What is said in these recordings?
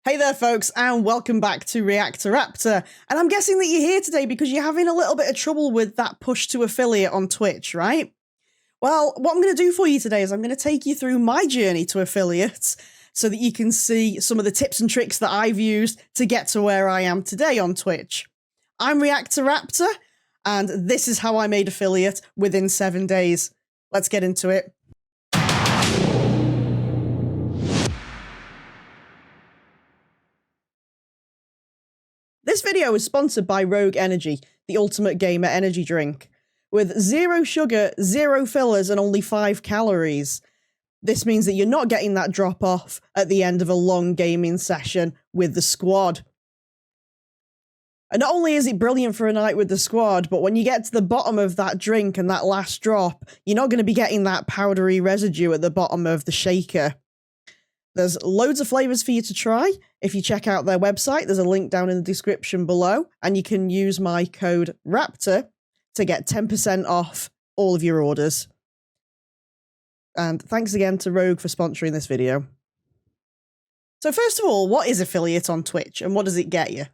Hey there folks, and welcome back to Raptr. And I'm guessing that you're here today because you're having a little bit of trouble with that push to affiliate on Twitch, right? Well, what I'm going to do for you today is I'm going to take you through my journey to affiliates so that you can see some of the tips and tricks that I've used to get to where I am today on Twitch. I'm Raptr, and this is how I made affiliate within 7 days. Let's get into it. This video is sponsored by Rogue Energy, the ultimate gamer energy drink. With 0 sugar, 0 fillers, and only 5 calories. This means that you're not getting that drop off at the end of a long gaming session with the squad. And not only is it brilliant for a night with the squad, but when you get to the bottom of that drink and that last drop, you're not going to be getting that powdery residue at the bottom of the shaker. There's loads of flavours for you to try. If you check out their website, there's a link down in the description below, and you can use my code Raptr to get 10% off all of your orders. And thanks again to Rogue for sponsoring this video. So first of all, what is affiliate on Twitch and what does it get you?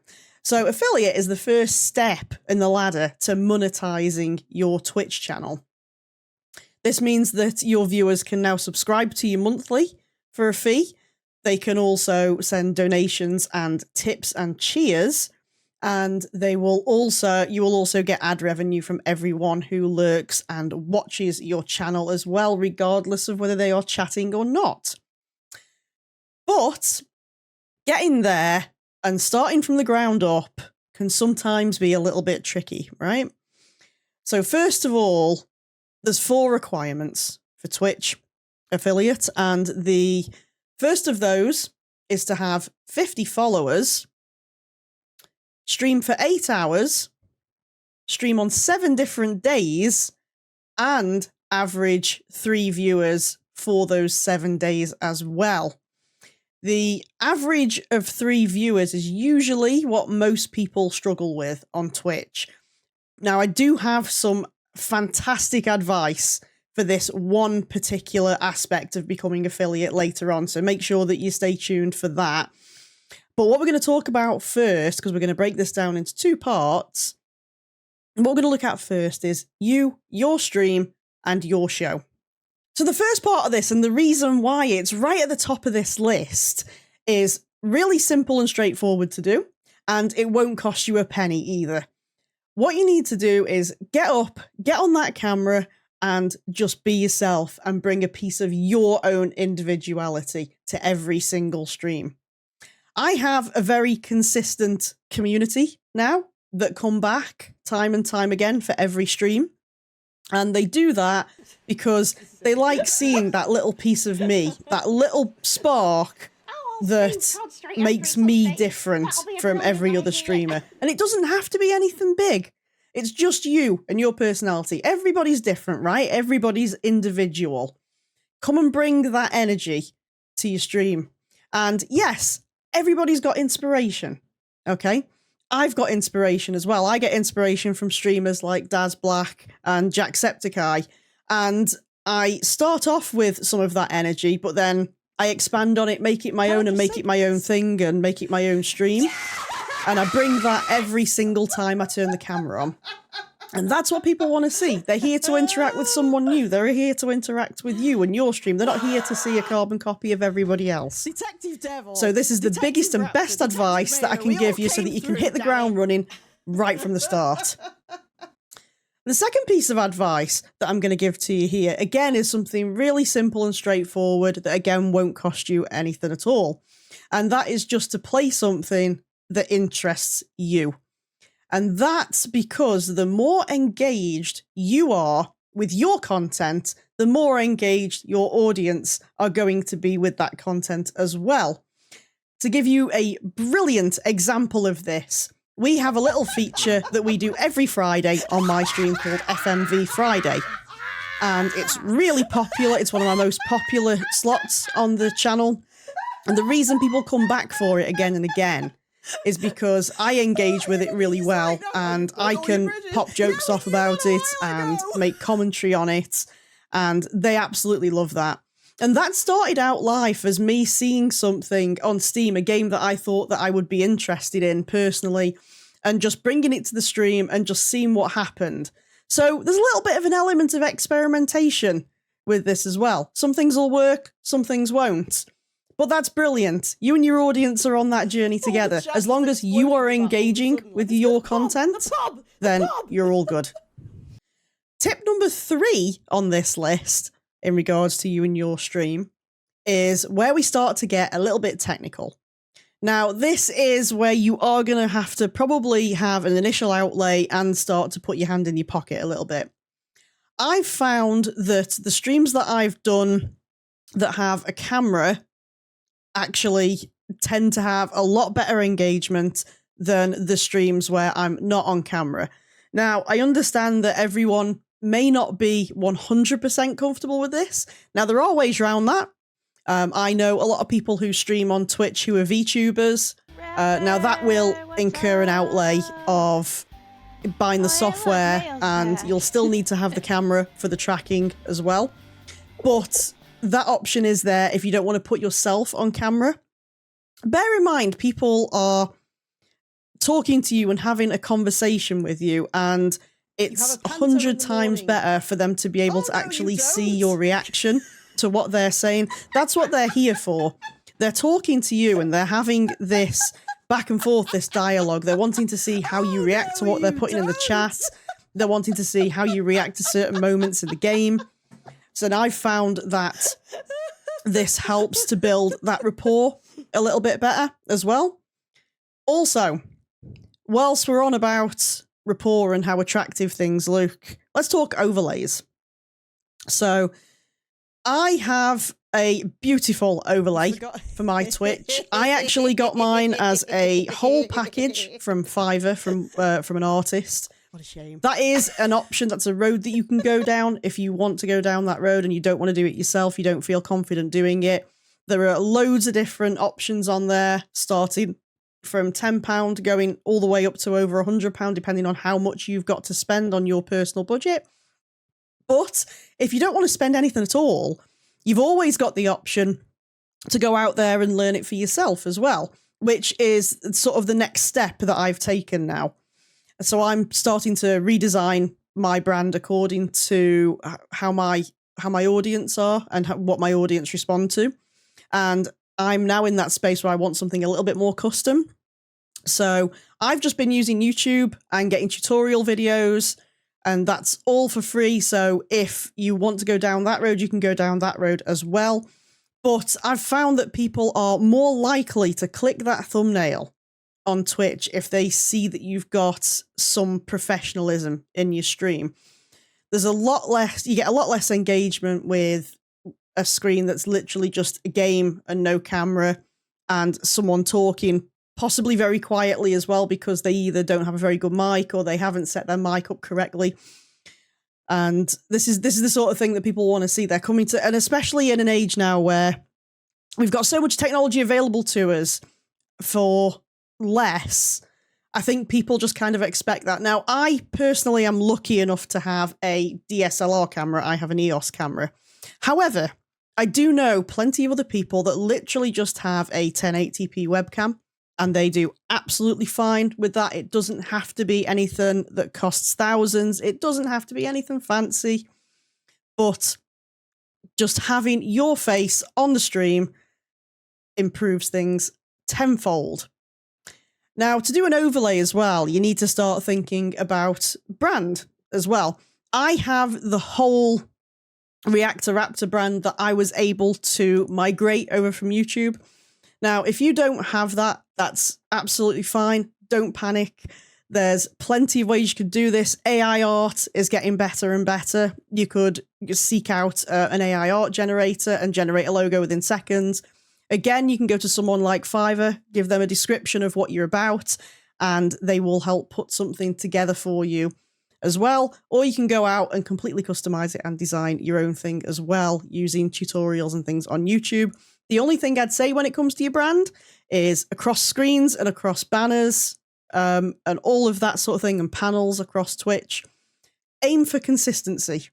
So affiliate is the first step in the ladder to monetizing your Twitch channel. This means that your viewers can now subscribe to you monthly for a fee. They can also send donations and tips and cheers, and you will also get ad revenue from everyone who lurks and watches your channel as well, regardless of whether they are chatting or not. But getting there and starting from the ground up can sometimes be a little bit tricky, right? So first of all, there's 4 requirements for Twitch affiliate, and the first of those is to have 50 followers, stream for 8 hours, stream on 7 different days, and average 3 viewers for those 7 days as well. The average of 3 viewers is usually what most people struggle with on Twitch. Now, I do have some fantastic advice for this one particular aspect of becoming affiliate later on, so make sure that you stay tuned for that. But what we're going to talk about first, because we're going to break this down into 2 parts, and what we're going to look at first is you, your stream, and your show. So the first part of this, and the reason why it's right at the top of this list, is really simple and straightforward to do, and it won't cost you a penny either. What you need to do is get up, get on that camera, and just be yourself and bring a piece of your own individuality to every single stream. I have a very consistent community now that come back time and time again for every stream. And they do that because they like seeing that little piece of me, that little spark that makes me different from every other streamer. And it doesn't have to be anything big. It's just you and your personality. Everybody's different, right? Everybody's individual. Come and bring that energy to your stream. And yes, everybody's got inspiration, okay? I've got inspiration as well. I get inspiration from streamers like Daz Black and Jacksepticeye. And I start off with some of that energy, but then I expand on it, make it my own, and make it my own thing, and make it my own stream. And I bring that every single time I turn the camera on. And that's what people want to see. They're here to interact with someone new. They're here to interact with you and your stream. They're not here to see a carbon copy of everybody else. Detective Devil. So this is the biggest and best advice that I can give you so that you can hit the ground running right from the start. The second piece of advice that I'm going to give to you here, again, is something really simple and straightforward that, again, won't cost you anything at all. And that is just to play something that interests you. And that's because the more engaged you are with your content, the more engaged your audience are going to be with that content as well. To give you a brilliant example of this, we have a little feature that we do every Friday on my stream called FMV Friday. And it's really popular. It's one of my most popular slots on the channel. And the reason people come back for it again and again is because I engage with it really well, and I can pop jokes off about it and make commentary on it, and they absolutely love that. And that started out life as me seeing something on Steam, a game that I thought that I would be interested in personally, and just bringing it to the stream and just seeing what happened. So there's a little bit of an element of experimentation with this as well. Some things will work, some things won't. But that's brilliant. You and your audience are on that journey together. As long as you are engaging with your content, then you're all good. Tip number 3 on this list, in regards to you and your stream, is where we start to get a little bit technical. Now, this is where you are going to have to probably have an initial outlay and start to put your hand in your pocket a little bit. I've found that the streams that I've done that have a camera actually tend to have a lot better engagement than the streams where I'm not on camera. Now, I understand that everyone may not be 100% comfortable with this. Now, there are ways around that. I know a lot of people who stream on Twitch who are VTubers. Now, that will incur an outlay of buying the software, and you'll still need to have the camera for the tracking as well. But that option is there if you don't want to put yourself on camera. Bear in mind, people are talking to you and having a conversation with you, and it's 100 times better for them to be able to actually see your reaction to what they're saying. That's what they're here for. They're talking to you and they're having this back and forth, this dialogue. They're wanting to see how you react to what they're putting in the chat. They're wanting to see how you react to certain moments in the game. So I've found that this helps to build that rapport a little bit better as well. Also, whilst we're on about rapport and how attractive things look, let's talk overlays. So I have a beautiful overlay for my Twitch. I actually got mine as a whole package from Fiverr from an artist. What a shame. That is an option. That's a road that you can go down if you want to go down that road and you don't want to do it yourself. You don't feel confident doing it. There are loads of different options on there, starting from £10 going all the way up to over £100, depending on how much you've got to spend on your personal budget. But if you don't want to spend anything at all, you've always got the option to go out there and learn it for yourself as well, which is sort of the next step that I've taken now. So I'm starting to redesign my brand according to how my audience are and what my audience respond to. And I'm now in that space where I want something a little bit more custom. So I've just been using YouTube and getting tutorial videos, and that's all for free. So if you want to go down that road, you can go down that road as well. But I've found that people are more likely to click that thumbnail on Twitch if they see that you've got some professionalism in your stream. There's a lot less, you get a lot less engagement with a screen that's literally just a game and no camera and someone talking, possibly very quietly as well, because they either don't have a very good mic or they haven't set their mic up correctly. And this is the sort of thing that people want to see. They're coming to, and especially in an age now where we've got so much technology available to us for less, I think people just kind of expect that. Now, I personally am lucky enough to have a DSLR camera. I have an EOS camera. However, I do know plenty of other people that literally just have a 1080p webcam, and they do absolutely fine with that. It doesn't have to be anything that costs thousands. It doesn't have to be anything fancy. But just having your face on the stream improves things tenfold. Now, to do an overlay as well, you need to start thinking about brand as well. I have the whole Raptr brand that I was able to migrate over from YouTube. Now, if you don't have that, that's absolutely fine. Don't panic. There's plenty of ways you could do this. AI art is getting better and better. You could seek out an AI art generator and generate a logo within seconds. Again, you can go to someone like Fiverr, give them a description of what you're about, and they will help put something together for you as well. Or you can go out and completely customize it and design your own thing as well using tutorials and things on YouTube. The only thing I'd say when it comes to your brand is across screens and across banners and all of that sort of thing, and panels across Twitch, aim for consistency.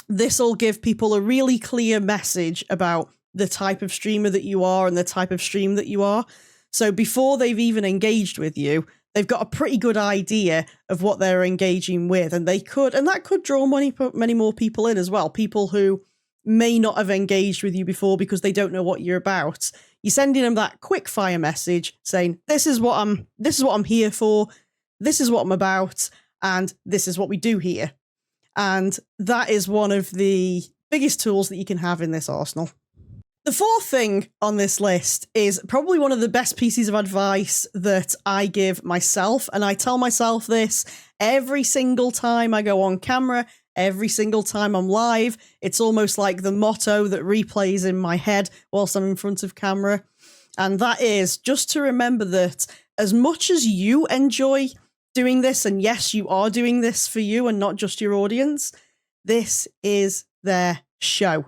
This will give people a really clear message about the type of streamer that you are and the type of stream that you are. So before they've even engaged with you, they've got a pretty good idea of what they're engaging with, and that could draw many more people in as well. People who may not have engaged with you before because they don't know what you're about. You're sending them that quick fire message saying, this is what I'm here for, this is what I'm about, and this is what we do here. And that is one of the biggest tools that you can have in this arsenal. The fourth thing on this list is probably one of the best pieces of advice that I give myself, and I tell myself this every single time I go on camera, every single time I'm live. It's almost like the motto that replays in my head whilst I'm in front of camera, and that is just to remember that as much as you enjoy doing this, and yes, you are doing this for you and not just your audience, this is their show.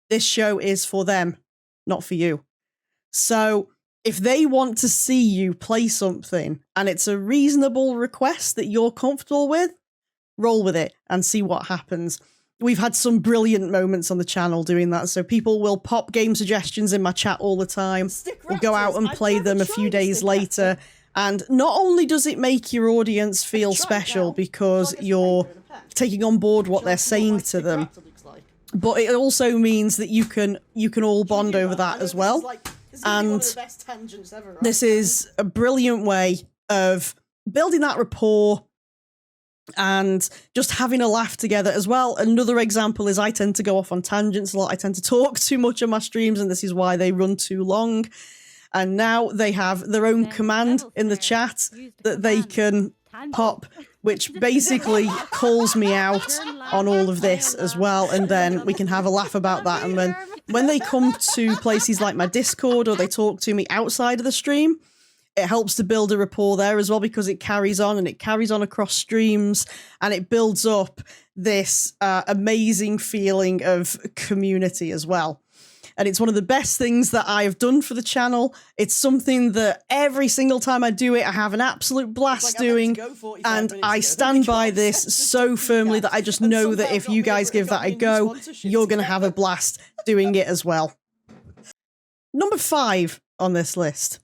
This show is for them, not for you. So if they want to see you play something and it's a reasonable request that you're comfortable with, roll with it and see what happens. We've had some brilliant moments on the channel doing that. So people will pop game suggestions in my chat all the time. We'll go out and play them a few days later. And not only does it make your audience feel special because you're taking on board what they're saying to them, but it also means that you can all bond over that as well. And this is a brilliant way of building that rapport and just having a laugh together as well. Another example is I tend to go off on tangents a lot. I tend to talk too much on my streams, and this is why they run too long. And now they have their own command in the chat that they can pop, which basically calls me out on all of this as well, and then we can have a laugh about that. And then when they come to places like my Discord or they talk to me outside of the stream, it helps to build a rapport there as well, because it carries on, and it carries on across streams, and it builds up this amazing feeling of community as well. And it's one of the best things that I have done for the channel. It's something that every single time I do it, I have an absolute blast doing. And I stand by this so firmly that I just know that if you guys give that a go, you're going to have a blast doing it as well. Number 5 on this list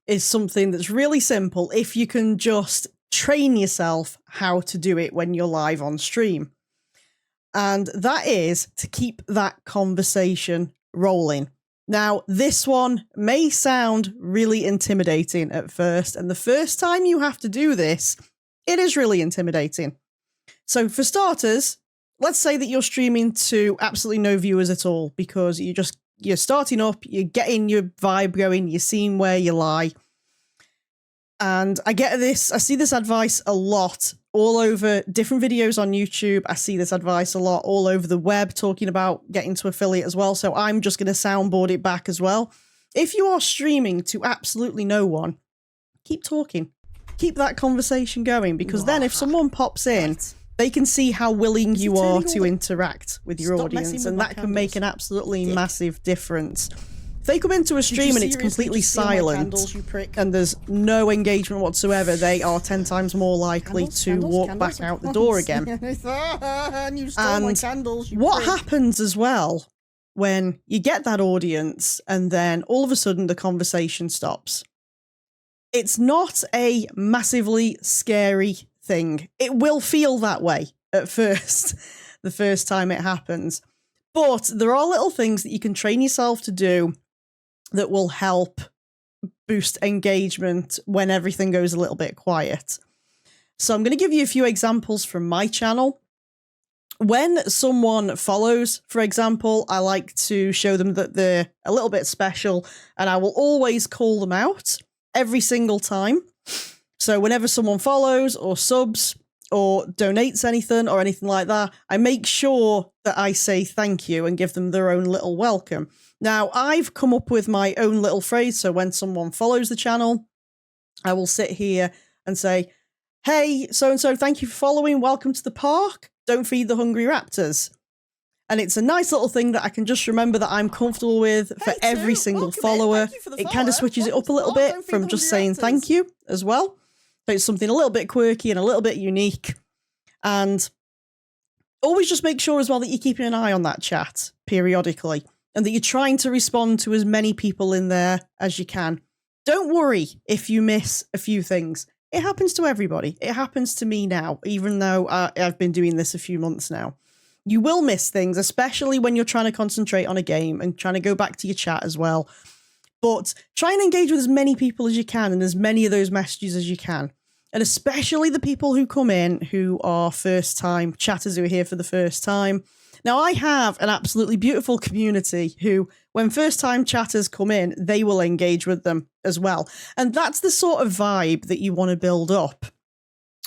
is something that's really simple if you can just train yourself how to do it when you're live on stream. And that is to keep that conversation rolling. Now, this one may sound really intimidating at first, and the first time you have to do this, it is really intimidating. So for starters, let's say that you're streaming to absolutely no viewers at all, because you're starting up, you're getting your vibe going, you're seeing where you lie. And I see this advice a lot all over different videos on YouTube. I see this advice a lot all over the web, talking about getting to affiliate as well. So I'm just going to soundboard it back as well. If you are streaming to absolutely no one, keep talking. Keep that conversation going, because then if someone pops in, they can see how willing you are to interact with your audience, and that can make an absolutely massive difference. If they come into a stream and it's completely silent and there's no engagement whatsoever, they are 10 times more likely to walk back out the door again. And what happens as well when you get that audience and then all of a sudden the conversation stops? It's not a massively scary thing. It will feel that way at first, the first time it happens. But there are little things that you can train yourself to do that will help boost engagement when everything goes a little bit quiet. So I'm going to give you a few examples from my channel. When someone follows, for example, I like to show them that they're a little bit special, and I will always call them out every single time. So whenever someone follows or subs or donates anything or anything like that, I make sure that I say thank you and give them their own little welcome. Now, I've come up with my own little phrase, so when someone follows the channel, I will sit here and say, hey, so-and-so, thank you for following, welcome to the park, don't feed the hungry raptors. And it's a nice little thing that I can just remember that I'm comfortable with for every single follower. It kind of switches it up a little bit from just saying thank you as well. So it's something a little bit quirky and a little bit unique. And always just make sure as well that you're keeping an eye on that chat periodically and that you're trying to respond to as many people in there as you can. Don't worry if you miss a few things. It happens to everybody. It happens to me now, even though I've been doing this a few months now. You will miss things, especially when you're trying to concentrate on a game and trying to go back to your chat as well. But try and engage with as many people as you can and as many of those messages as you can. And especially the people who come in who are first-time chatters who are here for the first time. Now, I have an absolutely beautiful community who, when first-time chatters come in, they will engage with them as well. And that's the sort of vibe that you want to build up.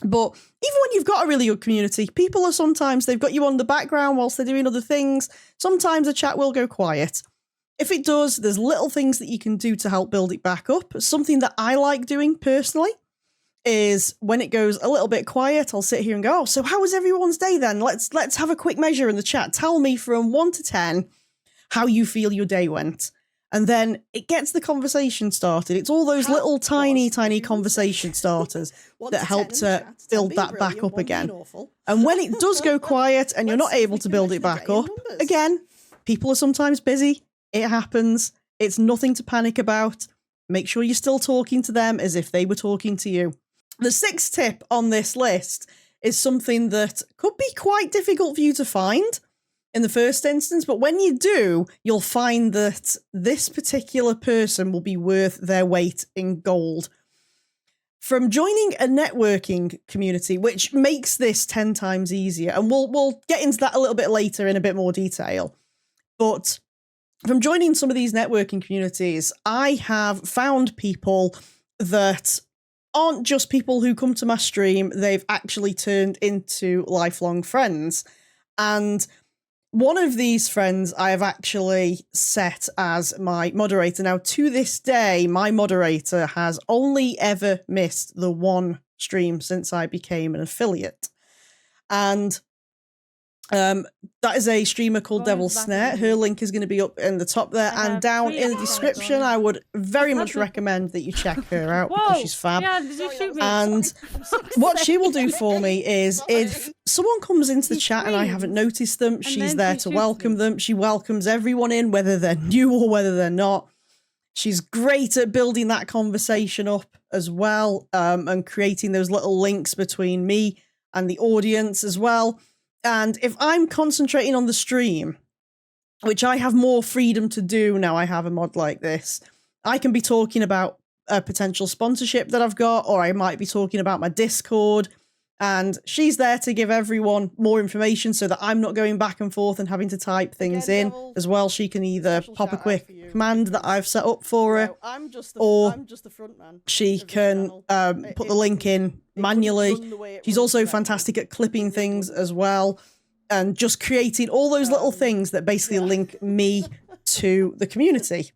But even when you've got a really good community, people are sometimes, they've got you on the background whilst they're doing other things. Sometimes the chat will go quiet. If it does, there's little things that you can do to help build it back up. Something that I like doing personally is when it goes a little bit quiet, I'll sit here and go, oh, so how was everyone's day then? Let's have a quick measure in the chat. Tell me from 1 to 10 how you feel your day went. And then it gets the conversation started. It's all those little tiny conversation starters that help to build that back up again. And when it does go quiet and you're not able to build it back up, again, people are sometimes busy. It happens. It's nothing to panic about. Make sure you're still talking to them as if they were talking to you. The 6th tip on this list is something that could be quite difficult for you to find in the first instance, but when you do, you'll find that this particular person will be worth their weight in gold. From joining a networking community, which makes this 10 times easier, and we'll get into that a little bit later in a bit more detail, but from joining some of these networking communities, I have found people that aren't just people who come to my stream, they've actually turned into lifelong friends. And one of these friends I have actually set as my moderator. Now, to this day, my moderator has only ever missed the one stream since I became an affiliate. And that is a streamer called Devil Snare. Her link is going to be up in the top there and down in the description. I would very much recommend that you check her out because she's fab. And what she will do for me is if someone comes into the chat and I haven't noticed them, she's there to welcome them. She welcomes everyone in, whether they're new or whether they're not. She's great at building that conversation up as well, and creating those little links between me and the audience as well. And if I'm concentrating on the stream, which I have more freedom to do now I have a mod like this, I can be talking about a potential sponsorship that I've got, or I might be talking about my Discord, and she's there to give everyone more information so that I'm not going back and forth and having to type things in as well. She can either pop a quick command that I've set up for her, or she can put the link in manually. She's also fantastic at clipping things as well, and just creating all those little things that basically link me to the community.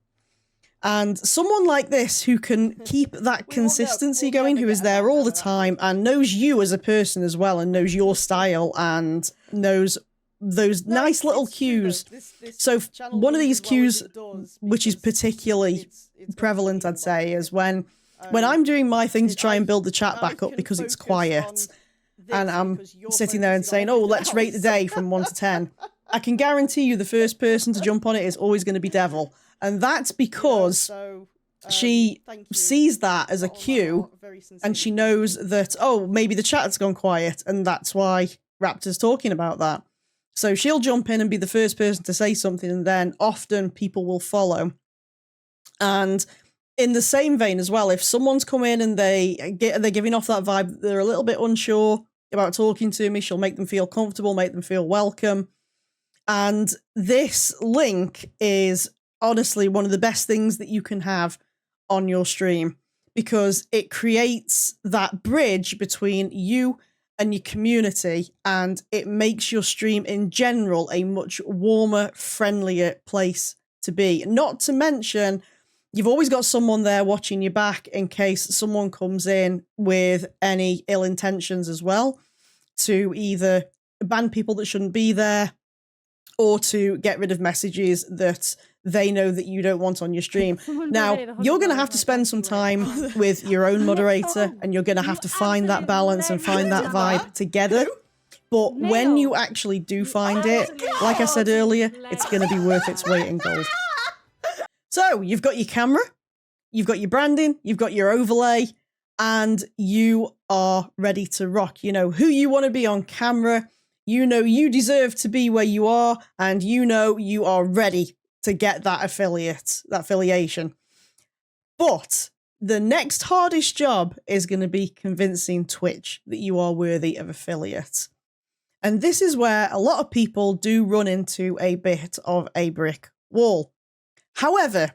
And someone like this who can keep that consistency going, who is there all the time and knows you as a person as well, and knows your style and knows those nice little cues. So one of these cues, which is particularly prevalent, I'd say, is when I'm doing my thing to try and build the chat back up because it's quiet, and I'm sitting there and saying, oh, let's rate the day from 1 to 10. I can guarantee you the first person to jump on it is always going to be Devil. And that's because she sees that as a cue, and she knows that, oh, maybe the chat has gone quiet, and that's why Raptr's talking about that. So she'll jump in and be the first person to say something, and then often people will follow. And in the same vein as well, if someone's come in and they're giving off that vibe, they're a little bit unsure about talking to me, she'll make them feel comfortable, make them feel welcome. And this link is honestly one of the best things that you can have on your stream, because it creates that bridge between you and your community, and it makes your stream in general a much warmer, friendlier place to be. Not to mention, you've always got someone there watching your back in case someone comes in with any ill intentions as well, to either ban people that shouldn't be there or to get rid of messages that they know that you don't want on your stream. Now, you're going to have to spend some time with your own moderator, and you're going to have to find that balance and find that vibe together. But when you actually do find it, like I said earlier, it's going to be worth its weight in gold. So you've got your camera, you've got your branding, you've got your overlay, and you are ready to rock. You know who you want to be on camera. You know you deserve to be where you are, and you know you are ready to get that affiliation. But the next hardest job is going to be convincing Twitch that you are worthy of affiliate. And this is where a lot of people do run into a bit of a brick wall. However,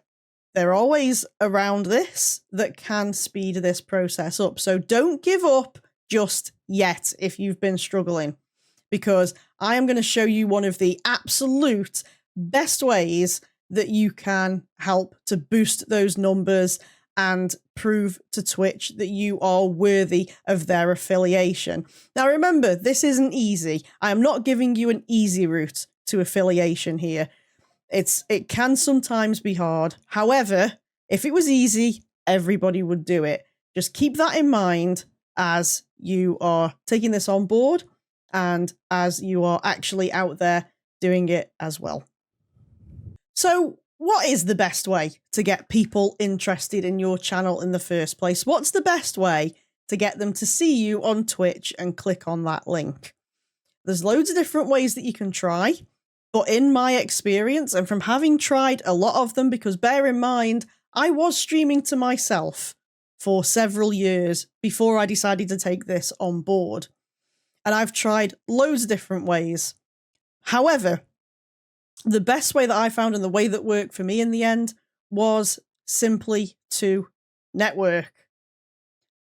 there are ways around this that can speed this process up. So don't give up just yet if you've been struggling, because I am going to show you one of the absolute best ways that you can help to boost those numbers and prove to Twitch that you are worthy of their affiliation. Now remember, this isn't easy. I am not giving you an easy route to affiliation here. It can sometimes be hard. However, if it was easy, everybody would do it. Just keep that in mind as you are taking this on board and as you are actually out there doing it as well. So, what is the best way to get people interested in your channel in the first place? What's the best way to get them to see you on Twitch and click on that link? There's loads of different ways that you can try, but in my experience, and from having tried a lot of them, because bear in mind, I was streaming to myself for several years before I decided to take this on board. And I've tried loads of different ways. However, the best way that I found and the way that worked for me in the end was simply to network.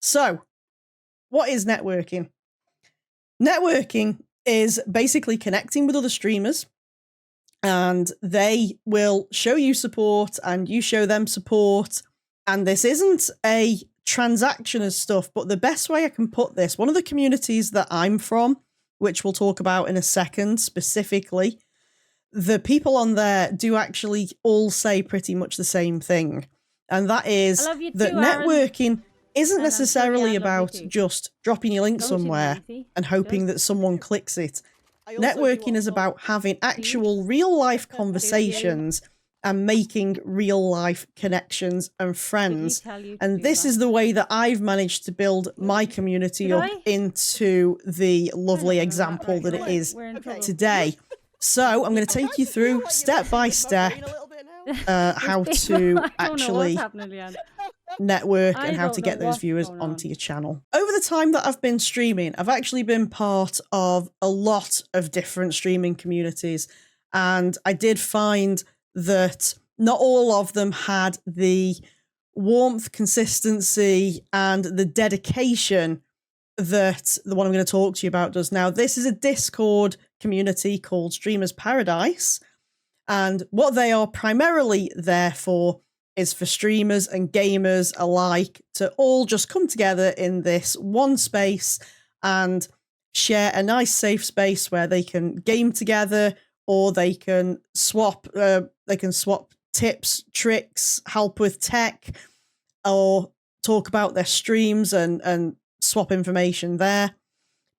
So, what is networking? Networking is basically connecting with other streamers, and they will show you support and you show them support. And this isn't a transaction as stuff, but the best way I can put this, one of the communities that I'm from, which we'll talk about in a second specifically, the people on there do actually all say pretty much the same thing. And that is that networking isn't necessarily about just dropping your link somewhere and hoping that someone clicks it. Networking is about having actual real life conversations and making real life connections and friends. And this is the way that I've managed to build my community up into the lovely example that it is today. So I'm going to take you through step by step how to actually network and how to get those viewers onto your channel. Over the time that I've been streaming, I've actually been part of a lot of different streaming communities, and I did find that not all of them had the warmth, consistency, and the dedication that the one I'm going to talk to you about does. Now, this is a Discord community called Streamers Paradise, and what they are primarily there for is for streamers and gamers alike to all just come together in this one space and share a nice safe space where they can game together, or they can swap tips, tricks, help with tech, or talk about their streams and swap information there.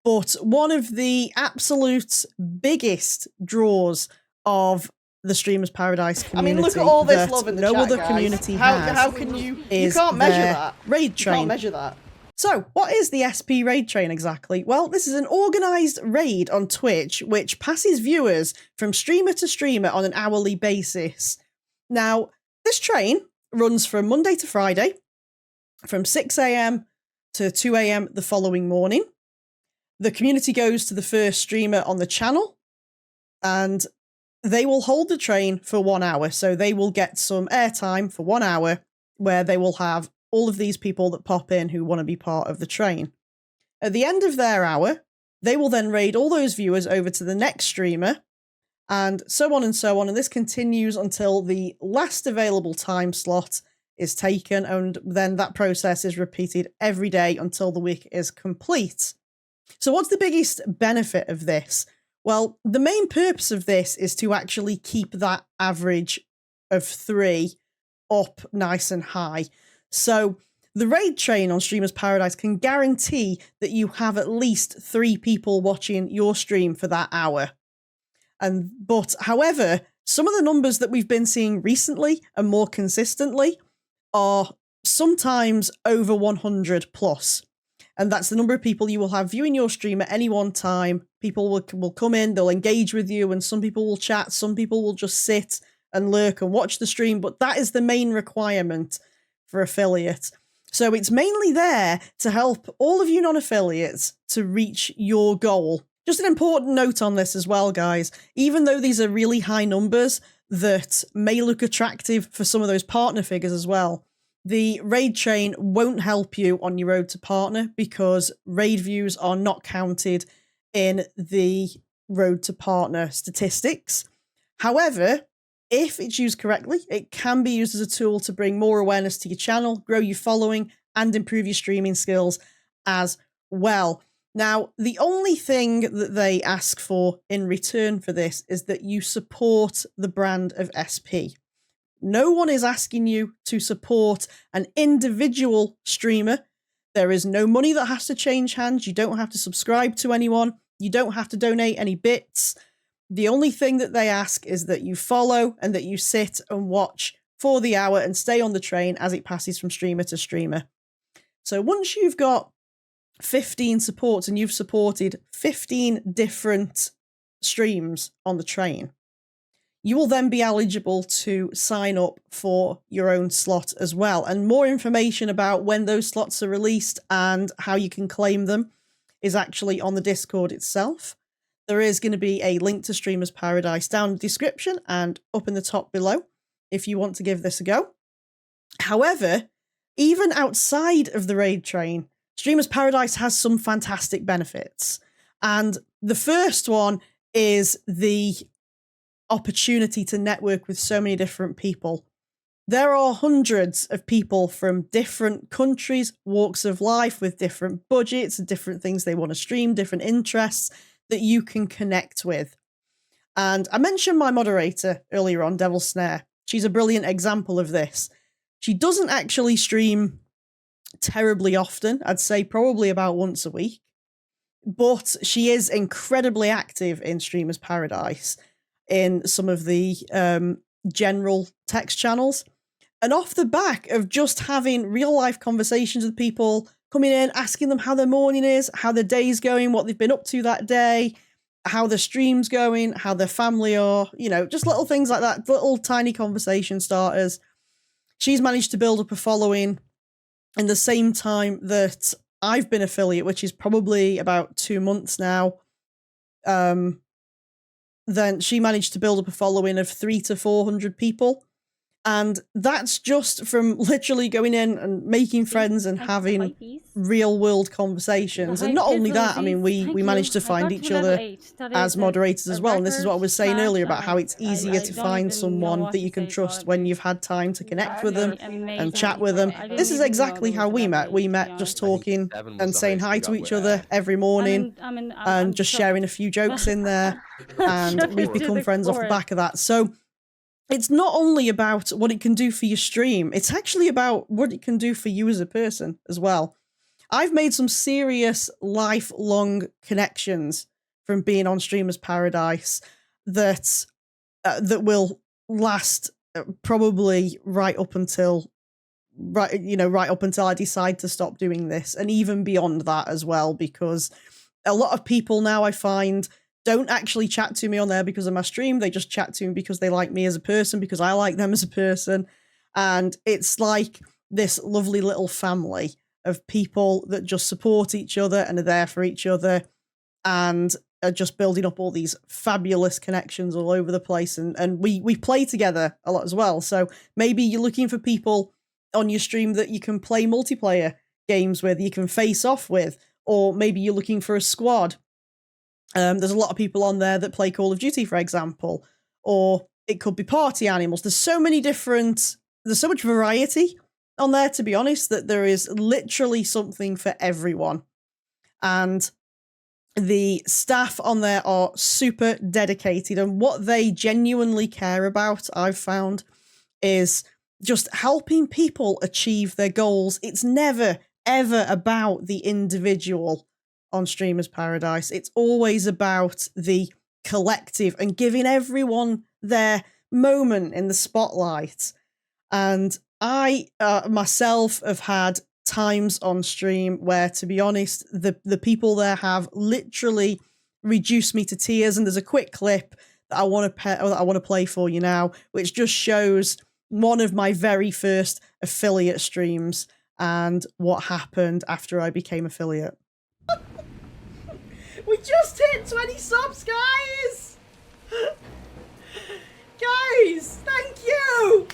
But one of the absolute biggest draws of the Streamers Paradise community, I mean, look at all this love in the no chat, other guys. community has. How can you? You can't measure that. Raid train. You can't measure that. So, what is the SP raid train exactly? Well, this is an organised raid on Twitch which passes viewers from streamer to streamer on an hourly basis. Now, this train runs from Monday to Friday, from 6 AM to 2 AM the following morning. The community goes to the first streamer on the channel, and they will hold the train for 1 hour. So they will get some airtime for 1 hour where they will have all of these people that pop in who want to be part of the train. At the end of their hour, they will then raid all those viewers over to the next streamer, and so on and so on. And this continues until the last available time slot is taken, and then that process is repeated every day until the week is complete. So what's the biggest benefit of this? Well, the main purpose of this is to actually keep that average of 3 up nice and high. So The raid train on Streamers Paradise can guarantee that you have at least 3 people watching your stream for that hour. But however, some of the numbers that we've been seeing recently and more consistently are sometimes over 100 plus. And that's the number of people you will have viewing your stream at any one time. People will come in, they'll engage with you, and some people will chat, some people will just sit and lurk and watch the stream, but that is the main requirement for affiliate. So it's mainly there to help all of you non-affiliates to reach your goal. Just an important note on this as well, guys. Even though these are really high numbers that may look attractive for some of those partner figures as well, the raid train won't help you on your road to partner because raid views are not counted in the road to partner statistics. However, if it's used correctly, it can be used as a tool to bring more awareness to your channel, grow your following, and improve your streaming skills as well. Now, the only thing that they ask for in return for this is that you support the brand of SP. No one is asking you to support an individual streamer. There is no money that has to change hands. You don't have to subscribe to anyone. You don't have to donate any bits. The only thing that they ask is that you follow and that you sit and watch for the hour and stay on the train as it passes from streamer to streamer. So once you've got 15 supports and you've supported 15 different streams on the train, you will then be eligible to sign up for your own slot as well. And more information about when those slots are released and how you can claim them is actually on the Discord itself. There is going to be a link to Streamers Paradise down in the description and up in the top below if you want to give this a go. However, even outside of the raid train, Streamers Paradise has some fantastic benefits. And the first one is the opportunity to network with so many different people. There are hundreds of people from different countries, walks of life, with different budgets and different things they want to stream, different interests that you can connect with. And I mentioned my moderator earlier on, Devil Snare. She's a brilliant example of this. She doesn't actually stream terribly often. I'd say probably about once a week. But she is incredibly active in Streamers Paradise in some of the general text channels. And off the back of just having real life conversations with people, coming in, asking them how their morning is, how their day's going, what they've been up to that day, how their stream's going, how their family are, you know, just little things like that, little tiny conversation starters. She's managed to build up a following in the same time that I've been affiliate, which is probably about 2 months now. Then she managed to build up a following of 300 to 400 people. And that's just from literally going in and making friends and having real world conversations. And not only that, I mean, we managed to find each other as moderators as well. And this is what I was saying earlier about how it's easier to find someone that you can trust when you've had time to connect with them and chat with them. This is exactly how we met. We met just talking and saying hi to each other every morning and just sharing a few jokes in there. And we've become friends off the back of that. So it's not only about what it can do for your stream, it's actually about what it can do for you as a person as well. I've made some serious lifelong connections from being on Streamers Paradise that will last probably right up until I decide to stop doing this, and even beyond that as well, because a lot of people now I find don't actually chat to me on there because of my stream. They just chat to me because they like me as a person, because I like them as a person. And it's like this lovely little family of people that just support each other and are there for each other and are just building up all these fabulous connections all over the place. And we play together a lot as well. So maybe you're looking for people on your stream that you can play multiplayer games with, you can face off with, or maybe you're looking for a squad. There's a lot of people on there that play Call of Duty, for example, or it could be party animals. There's so much variety on there, to be honest, that there is literally something for everyone. And the staff on there are super dedicated, and what they genuinely care about, I've found, is just helping people achieve their goals. It's never, ever about the individual on Streamers Paradise. It's always about the collective and giving everyone their moment in the spotlight. And I myself have had times on stream where, to be honest, the people there have literally reduced me to tears. And there's a quick clip that I want to play for you now, which just shows one of my very first affiliate streams and what happened after I became affiliate. We just hit 20 subs, guys! Guys, thank you!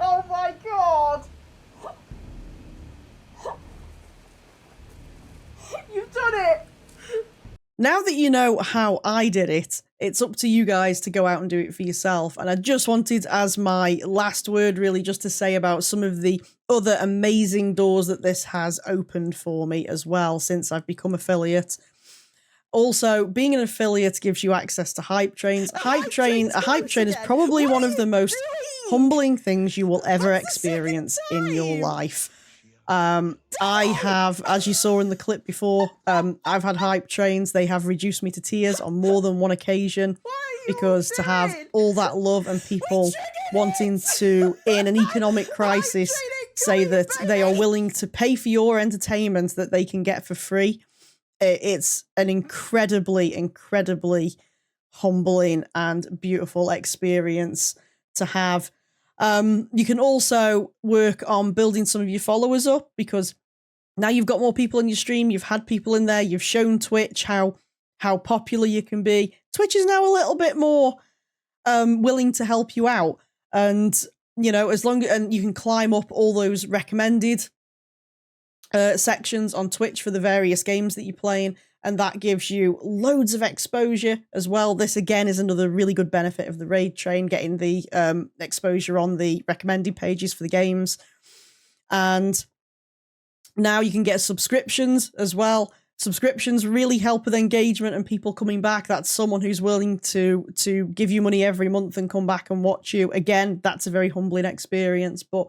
Oh my god! You've done it! Now that you know how I did it, it's up to you guys to go out and do it for yourself. And I just wanted, as my last word, really just to say about some of the other amazing doors that this has opened for me as well since I've become affiliate. Also, being an affiliate gives you access to hype trains. A hype train is probably one of the most humbling things you will ever experience in your life. I have, as you saw in the clip before, I've had hype trains. They have reduced me to tears on more than one occasion, because to have all that love and people wanting to, in an economic crisis, say that they are willing to pay for your entertainment that they can get for free. It's an incredibly, incredibly humbling and beautiful experience to have. You can also work on building some of your followers up, because now you've got more people in your stream. You've had people in there. You've shown Twitch how popular you can be. Twitch is now a little bit more willing to help you out, and you know, and you can climb up all those recommended sections on Twitch for the various games that you're playing, and that gives you loads of exposure as well. This again is another really good benefit of the raid train, getting the exposure on the recommended pages for the games. And now you can get subscriptions as well. Subscriptions really help with engagement and people coming back. That's someone who's willing to give you money every month and come back and watch you. Again, that's a very humbling experience. But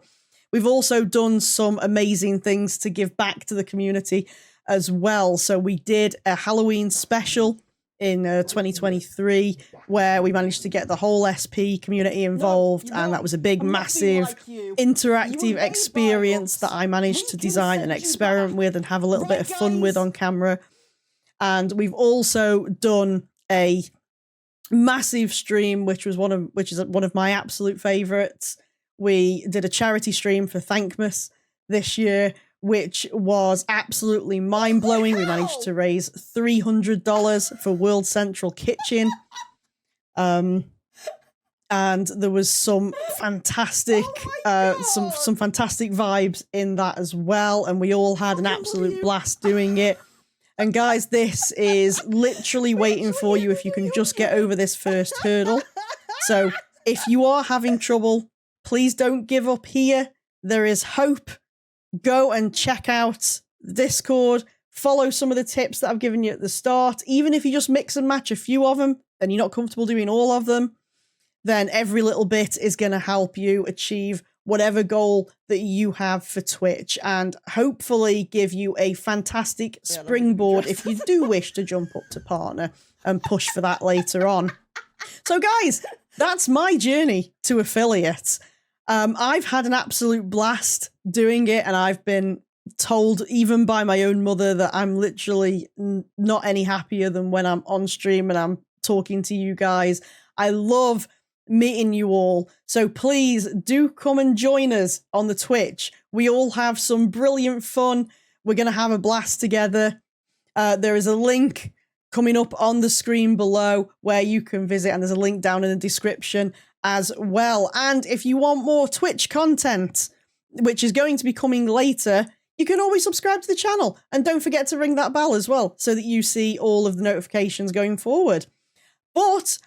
we've also done some amazing things to give back to the community as well. So we did a Halloween special in 2023 where we managed to get the whole SP community involved, and that was a big, massive, interactive experience that I managed to design and experiment with and have a little bit of fun with on camera. And we've also done a massive stream, which is one of my absolute favorites. We did a charity stream for Thankmas this year, which was absolutely mind-blowing. We managed to raise $300 for World Central Kitchen. And there was some fantastic some fantastic vibes in that as well, and we all had an absolute blast doing it. And guys, this is literally waiting for you if you can just get over this first hurdle. So if you are having trouble, please don't give up here. There is hope. Go and check out the Discord. Follow some of the tips that I've given you at the start. Even if you just mix and match a few of them and you're not comfortable doing all of them, then every little bit is going to help you achieve whatever goal that you have for Twitch, and hopefully give you a fantastic springboard if you do wish to jump up to partner and push for that later on. So guys, that's my journey to affiliate. I've had an absolute blast doing it, and I've been told even by my own mother that I'm literally not any happier than when I'm on stream and I'm talking to you guys. I love meeting you all. So please do come and join us on the Twitch. We all have some brilliant fun. We're going to have a blast together. There is a link coming up on the screen below where you can visit, and there's a link down in the description as well. And if you want more Twitch content, which is going to be coming later, you can always subscribe to the channel, and don't forget to ring that bell as well so that you see all of the notifications going forward. But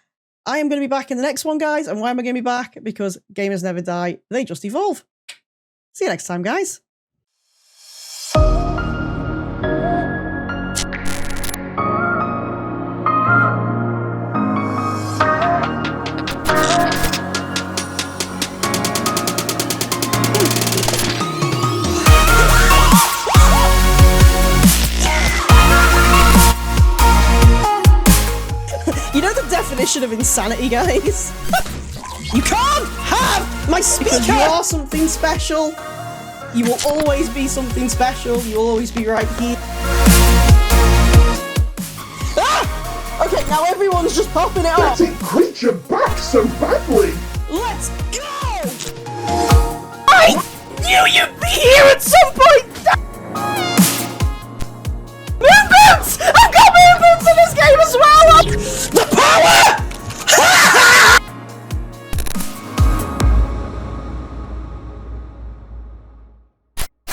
I am going to be back in the next one, guys. And why am I going to be back? Because gamers never die, they just evolve. See you next time, guys. of insanity, guys. You can't have my speaker! Because you are something special. You will always be something special. You will always be right here. Ah! Okay, now everyone's just popping it off. Get it creature back so badly! Let's